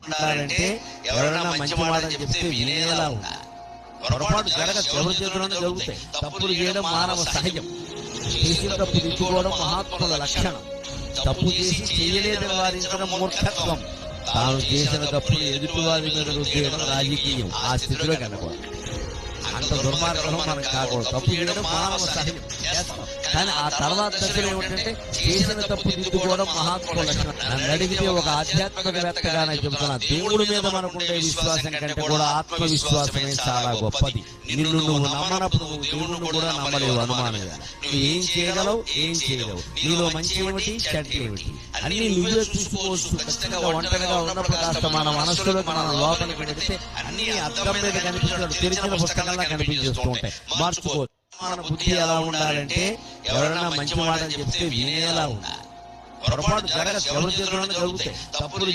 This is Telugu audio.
ఉండాలంటే ఎవరైనా మంచి మాటలు చెప్తే వినేలా ఉండాలి. పొరపాటు జరగదు, ఎవరి చేతుల్లోనే జరుగుతాయి. తప్పులు చేయడం మానవ సహజం. చేసిన తప్పు దిద్దుకోవడం మహాత్ముల లక్షణం. తప్పు చేసి చేయలేదని వారించడం మూర్ఖత్వం. తాను చేసిన తప్పులు ఎదుటివారి మీద రుద్దేయడం రాజకీయం. ఆ స్థితిలో కనకూడదు. అంత దుర్మార్గం మనం కాకూడదు. తప్పు చేయడం మానవ సహజం, చేస్తాం. కానీ ఆ తర్వాత దశలో ఏమిటంటే చేసిన తప్పు దిద్దుకోవడం మహాత్ముల లక్షణం. నన్ను అడిగితే ఒక ఆధ్యాత్మికవేత్తగానే చెబుతున్నా, దేవుడి మీద మనకుండే విశ్వాసం కంటే కూడా ఆత్మవిశ్వాసమే చాలా గొప్పది. నిన్ను నువ్వు నమ్మనప్పుడు నువ్వు దేవుడిని కూడా నమ్మలేవు. అనుమానం నువ్వు ఏం చేయగలవు, ఏం చేయలేవు. నీలో మంచి ఏమిటి, చెడ్డ ఏమిటి అన్ని నువ్వే చూసుకోవచ్చు. ఖచ్చితంగా ఒంటరిగా ఉన్నప్పుడు కాస్త మన మనస్సులోకి మనం లోపలికి పెడితే అన్ని అద్దం మీద కనిపిస్తున్నాడు, తెరిచిన పుస్తకంలా కనిపించేస్తూ ఉంటాయి. మార్చుకోవచ్చు. మన బుద్ధి ఎలా ఉండాలంటే ఎవరైనా మంచి మాటలు చెప్తే వినేలా ఉండాలి. పొరపాటు జరగదు, ఎవరి చేతుల్లోనే జరుగుతాయి. తప్పులు